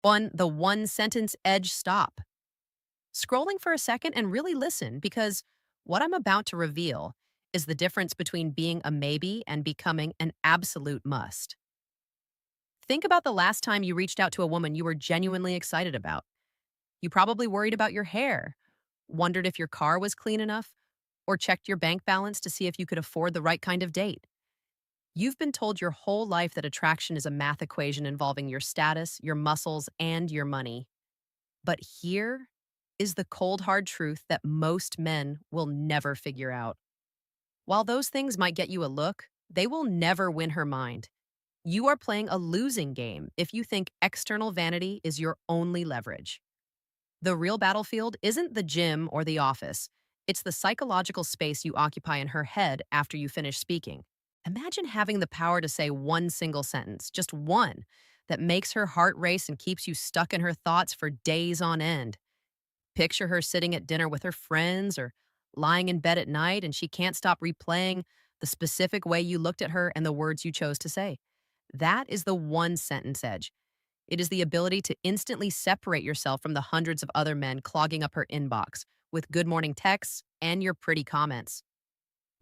The one sentence edge stop. Scrolling for a second and really listen because what I'm about to reveal is the difference between being a maybe and becoming an absolute must. Think about the last time you reached out to a woman you were genuinely excited about. You probably worried about your hair, wondered if your car was clean enough, or checked your bank balance to see if you could afford the right kind of date. You've been told your whole life that attraction is a math equation involving your status, your muscles, and your money. But here is the cold, hard truth that most men will never figure out. While those things might get you a look, they will never win her mind. You are playing a losing game if you think external vanity is your only leverage. The real battlefield isn't the gym or the office. It's the psychological space you occupy in her head after you finish speaking. Imagine having the power to say one single sentence, just one, that makes her heart race and keeps you stuck in her thoughts for days on end. Picture her sitting at dinner with her friends or lying in bed at night and she can't stop replaying the specific way you looked at her and the words you chose to say. That is the one sentence edge. It is the ability to instantly separate yourself from the hundreds of other men clogging up her inbox with good morning texts and your pretty comments.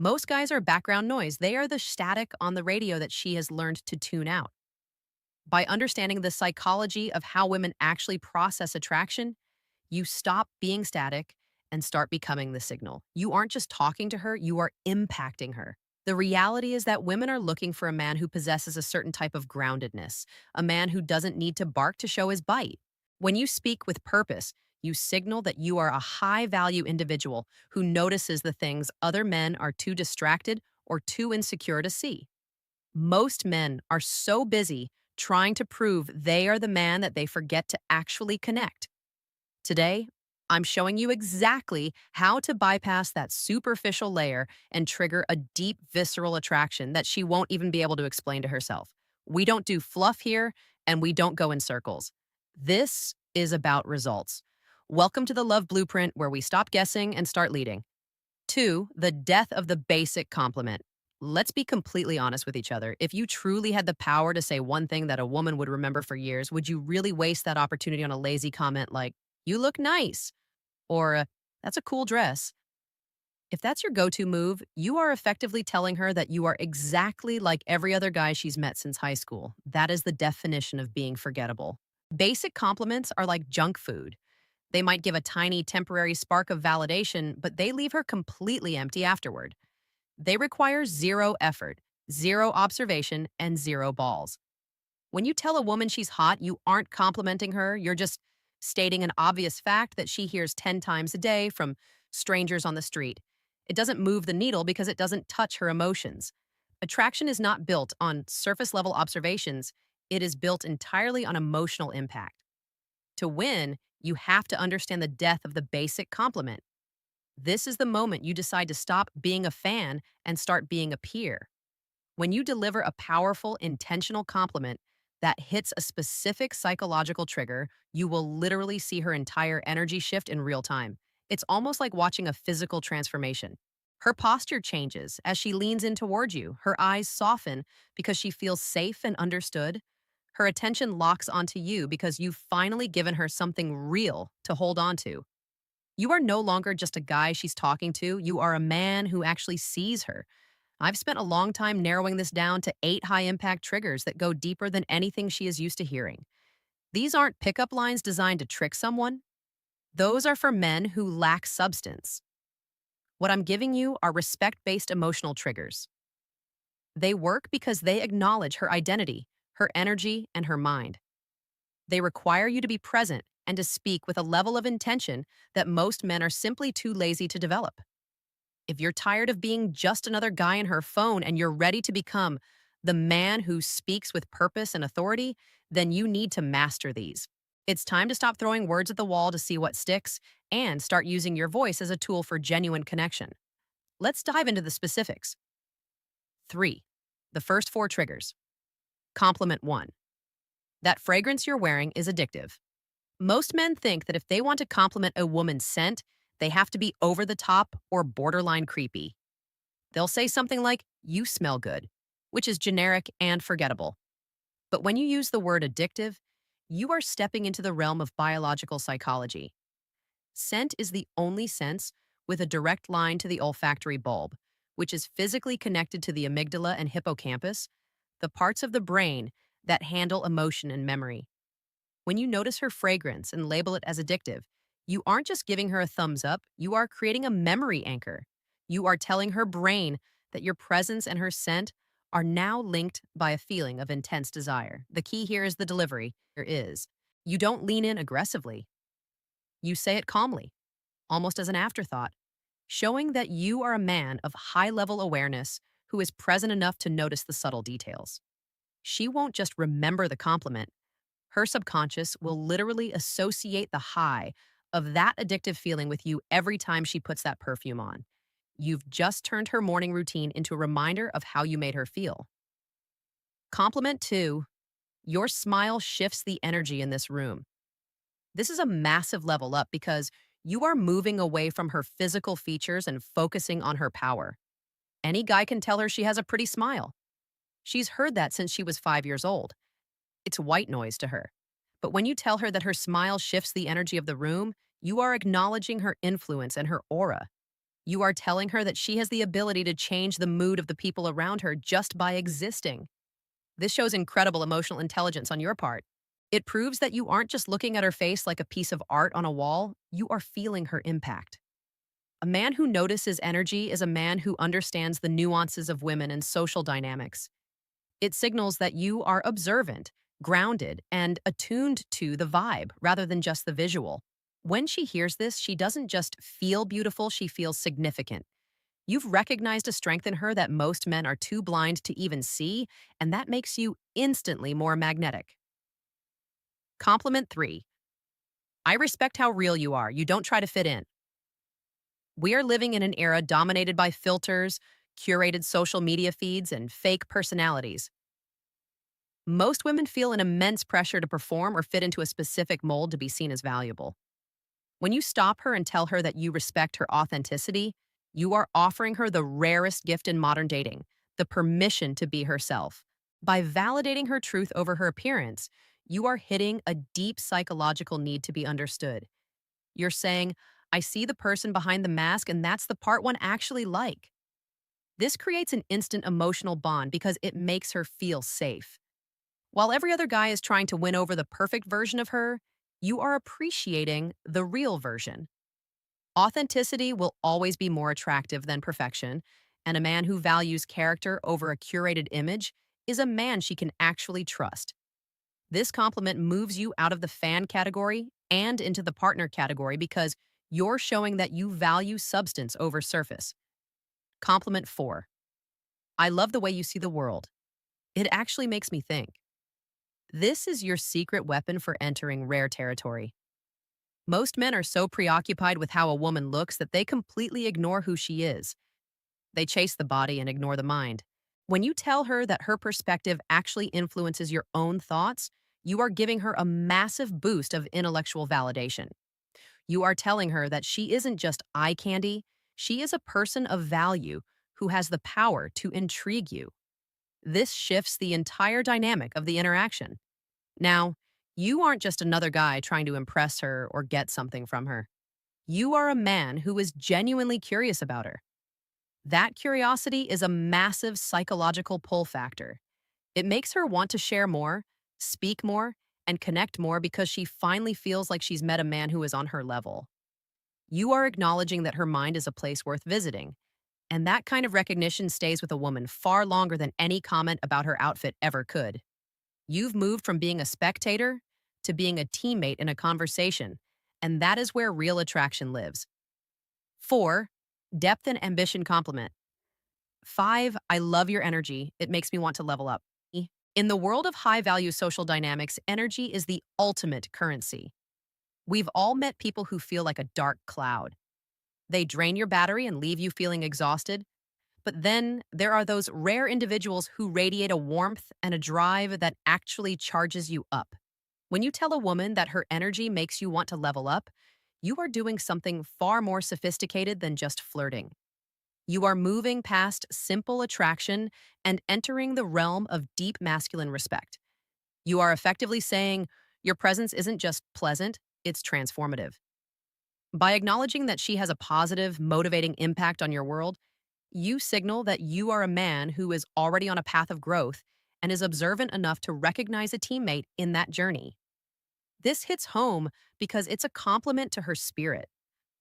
Most guys are background noise. They are the static on the radio that she has learned to tune out. By understanding the psychology of how women actually process attraction, you stop being static and start becoming the signal. You aren't just talking to her, you are impacting her. The reality is that women are looking for a man who possesses a certain type of groundedness, a man who doesn't need to bark to show his bite. When you speak with purpose, you signal that you are a high value individual who notices the things other men are too distracted or too insecure to see. Most men are so busy trying to prove they are the man that they forget to actually connect. Today, I'm showing you exactly how to bypass that superficial layer and trigger a deep visceral attraction that she won't even be able to explain to herself. We don't do fluff here, and we don't go in circles. This is about results. Welcome to the Love Blueprint, where we stop guessing and start leading. Two, the death of the basic compliment. Let's be completely honest with each other. If you truly had the power to say one thing that a woman would remember for years, would you really waste that opportunity on a lazy comment like, "You look nice," or "That's a cool dress"? If that's your go to move, you are effectively telling her that you are exactly like every other guy she's met since high school. That is the definition of being forgettable. Basic compliments are like junk food. They might give a tiny temporary spark of validation, but they leave her completely empty afterward. They require zero effort, zero observation, and zero balls. When you tell a woman she's hot, you aren't complimenting her, you're just stating an obvious fact that she hears 10 times a day from strangers on the street. It doesn't move the needle because it doesn't touch her emotions. Attraction is not built on surface level observations, it is built entirely on emotional impact. To win, you have to understand the depth of the basic compliment. This is the moment you decide to stop being a fan and start being a peer. When you deliver a powerful, intentional compliment that hits a specific psychological trigger, you will literally see her entire energy shift in real time. It's almost like watching a physical transformation. Her posture changes as she leans in toward you. Her eyes soften because she feels safe and understood. Her attention locks onto you because you've finally given her something real to hold on to. You are no longer just a guy she's talking to, you are a man who actually sees her. I've spent a long time narrowing this down to 8 high impact triggers that go deeper than anything she is used to hearing. These aren't pickup lines designed to trick someone, those are for men who lack substance. What I'm giving you are respect based emotional triggers. They work because they acknowledge her identity, her energy, and her mind. They require you to be present and to speak with a level of intention that most men are simply too lazy to develop. If you're tired of being just another guy in her phone and you're ready to become the man who speaks with purpose and authority, then you need to master these. It's time to stop throwing words at the wall to see what sticks and start using your voice as a tool for genuine connection. Let's dive into the specifics. 3. The first 4 triggers. Compliment 1. That fragrance you're wearing is addictive. Most men think that if they want to compliment a woman's scent, they have to be over the top or borderline creepy. They'll say something like, "You smell good," which is generic and forgettable. But when you use the word addictive, You are stepping into the realm of biological psychology. Scent is the only sense with a direct line to the olfactory bulb, which is physically connected to the amygdala and hippocampus, the parts of the brain that handle emotion and memory. When you notice her fragrance and label it as addictive, you aren't just giving her a thumbs up, you are creating a memory anchor. You are telling her brain that your presence and her scent are now linked by a feeling of intense desire. The key here is the delivery. There is. You don't lean in aggressively. You say it calmly, almost as an afterthought, showing that you are a man of high level awareness who is present enough to notice the subtle details. She won't just remember the compliment, her subconscious will literally associate the high of that addictive feeling with you every time she puts that perfume on. You've just turned her morning routine into a reminder of how you made her feel. Compliment two, your smile shifts the energy in this room. This is a massive level up because you are moving away from her physical features and focusing on her power. Any guy can tell her she has a pretty smile. She's heard that since she was 5 years old. It's white noise to her. But when you tell her that her smile shifts the energy of the room, you are acknowledging her influence and her aura. You are telling her that she has the ability to change the mood of the people around her just by existing. This shows incredible emotional intelligence on your part. It proves that you aren't just looking at her face like a piece of art on a wall, you are feeling her impact. A man who notices energy is a man who understands the nuances of women and social dynamics. It signals that you are observant, grounded, and attuned to the vibe rather than just the visual. When she hears this, she doesn't just feel beautiful, she feels significant. You've recognized a strength in her that most men are too blind to even see, and that makes you instantly more magnetic. Compliment three, I respect how real you are. You don't try to fit in. We are living in an era dominated by filters, curated social media feeds, and fake personalities. Most women feel an immense pressure to perform or fit into a specific mold to be seen as valuable. When you stop her and tell her that you respect her authenticity, you are offering her the rarest gift in modern dating, the permission to be herself. By validating her truth over her appearance, you are hitting a deep psychological need to be understood. You're saying, I see the person behind the mask, and that's the part one actually like. This creates an instant emotional bond because it makes her feel safe. While every other guy is trying to win over the perfect version of her, you are appreciating the real version. Authenticity will always be more attractive than perfection, and a man who values character over a curated image is a man she can actually trust. This compliment moves you out of the fan category and into the partner category because you're showing that you value substance over surface. Compliment four, I love the way you see the world. It actually makes me think. This is your secret weapon for entering rare territory. Most men are so preoccupied with how a woman looks that they completely ignore who she is. They chase the body and ignore the mind. When you tell her that her perspective actually influences your own thoughts, you are giving her a massive boost of intellectual validation. You are telling her that she isn't just eye candy, she is a person of value who has the power to intrigue you. This shifts the entire dynamic of the interaction. Now, you aren't just another guy trying to impress her or get something from her. You are a man who is genuinely curious about her. That curiosity is a massive psychological pull factor. It makes her want to share more, speak more, and connect more because she finally feels like she's met a man who is on her level. You are acknowledging that her mind is a place worth visiting, and that kind of recognition stays with a woman far longer than any comment about her outfit ever could. You've moved from being a spectator to being a teammate in a conversation, and that is where real attraction lives. 4. Depth and ambition complement. 5. I love your energy. It makes me want to level up. In the world of high value social dynamics, energy is the ultimate currency. We've all met people who feel like a dark cloud. They drain your battery and leave you feeling exhausted. But then there are those rare individuals who radiate a warmth and a drive that actually charges you up. When you tell a woman that her energy makes you want to level up, you are doing something far more sophisticated than just flirting. You are moving past simple attraction and entering the realm of deep masculine respect. You are effectively saying, Your presence isn't just pleasant, it's transformative. By acknowledging that she has a positive, motivating impact on your world, you signal that you are a man who is already on a path of growth and is observant enough to recognize a teammate in that journey. This hits home because it's a compliment to her spirit,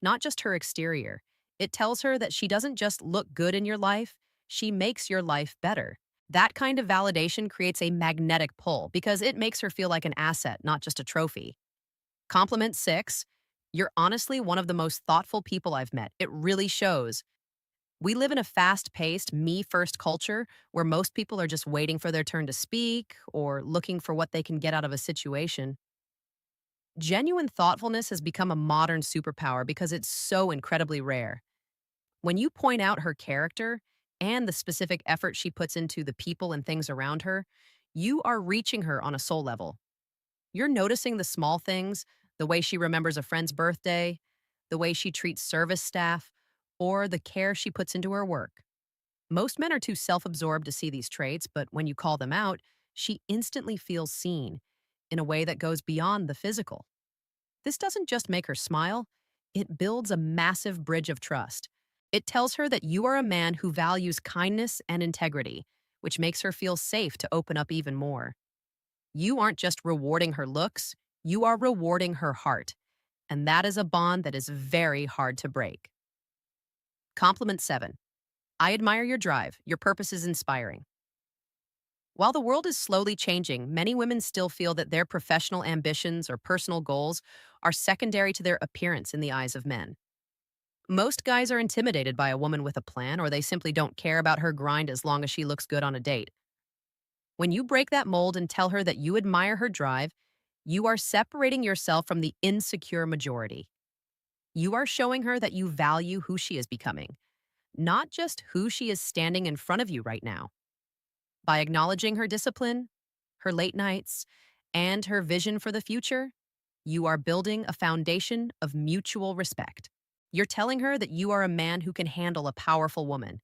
not just her exterior. It tells her that she doesn't just look good in your life, she makes your life better. That kind of validation creates a magnetic pull because it makes her feel like an asset, not just a trophy. Compliment six, you're honestly one of the most thoughtful people I've met. It really shows. We live in a fast paced, me first culture where most people are just waiting for their turn to speak or looking for what they can get out of a situation. Genuine thoughtfulness has become a modern superpower because it's so incredibly rare. When you point out her character and the specific effort she puts into the people and things around her, you are reaching her on a soul level. You're noticing the small things, the way she remembers a friend's birthday, the way she treats service staff, or the care she puts into her work. Most men are too self absorbed to see these traits, but when you call them out, she instantly feels seen in a way that goes beyond the physical. This doesn't just make her smile, it builds a massive bridge of trust. It tells her that you are a man who values kindness and integrity, which makes her feel safe to open up even more. You aren't just rewarding her looks, you are rewarding her heart. And that is a bond that is very hard to break. Compliment seven. I admire your drive. Your purpose is inspiring. While the world is slowly changing, many women still feel that their professional ambitions or personal goals are secondary to their appearance in the eyes of men. Most guys are intimidated by a woman with a plan, or they simply don't care about her grind as long as she looks good on a date. When you break that mold and tell her that you admire her drive, you are separating yourself from the insecure majority. You are showing her that you value who she is becoming, not just who she is standing in front of you right now. By acknowledging her discipline, her late nights, and her vision for the future, you are building a foundation of mutual respect. You're telling her that you are a man who can handle a powerful woman,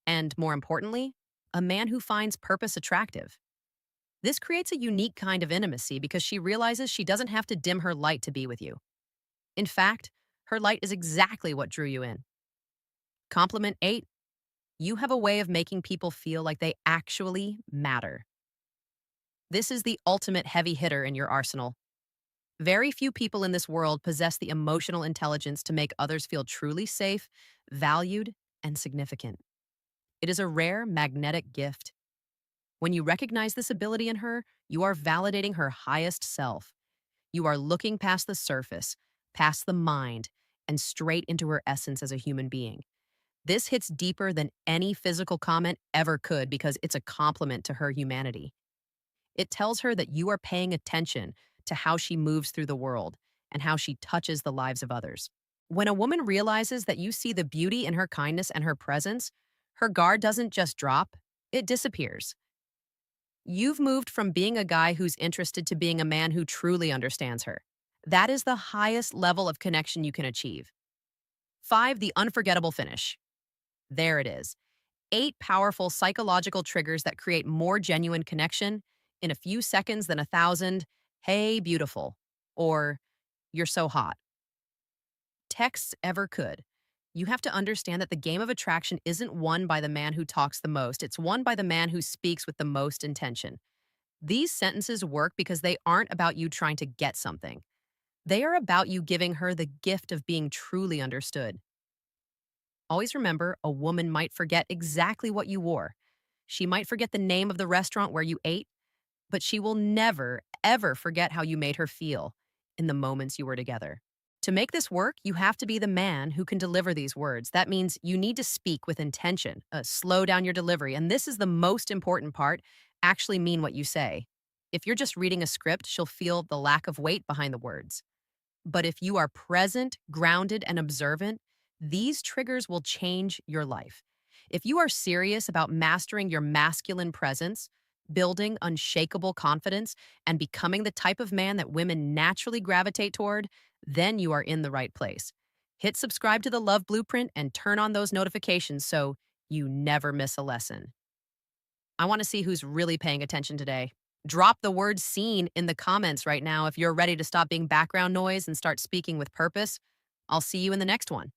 and more importantly, a man who finds purpose attractive. This creates a unique kind of intimacy because she realizes she doesn't have to dim her light to be with you. In fact, her light is exactly what drew you in. Compliment eight, you have a way of making people feel like they actually matter. This is the ultimate heavy hitter in your arsenal. Very few people in this world possess the emotional intelligence to make others feel truly safe, valued, and significant. It is a rare, magnetic gift. When you recognize this ability in her, you are validating her highest self. You are looking past the surface, past the mind, and straight into her essence as a human being. This hits deeper than any physical comment ever could because it's a compliment to her humanity. It tells her that you are paying attention to how she moves through the world and how she touches the lives of others. When a woman realizes that you see the beauty in her kindness and her presence, her guard doesn't just drop, it disappears. You've moved from being a guy who's interested to being a man who truly understands her. That is the highest level of connection you can achieve. Five, the unforgettable finish. There it is. Eight powerful psychological triggers that create more genuine connection in a few seconds than 1,000, hey, beautiful, or you're so hot texts ever could. You have to understand that the game of attraction isn't won by the man who talks the most, it's won by the man who speaks with the most intention. These sentences work because they aren't about you trying to get something. They are about you giving her the gift of being truly understood. Always remember, a woman might forget exactly what you wore. She might forget the name of the restaurant where you ate, but she will never, ever forget how you made her feel in the moments you were together. To make this work, you have to be the man who can deliver these words. That means you need to speak with intention, slow down your delivery, and this is the most important part, actually mean what you say. If you're just reading a script, she'll feel the lack of weight behind the words. But if you are present, grounded, and observant, these triggers will change your life. If you are serious about mastering your masculine presence, building unshakable confidence, and becoming the type of man that women naturally gravitate toward, then you are in the right place. Hit subscribe to the Love Blueprint and turn on those notifications so you never miss a lesson. I want to see who's really paying attention today. Drop the word seen in the comments right now if you're ready to stop being background noise and start speaking with purpose. I'll see you in the next one.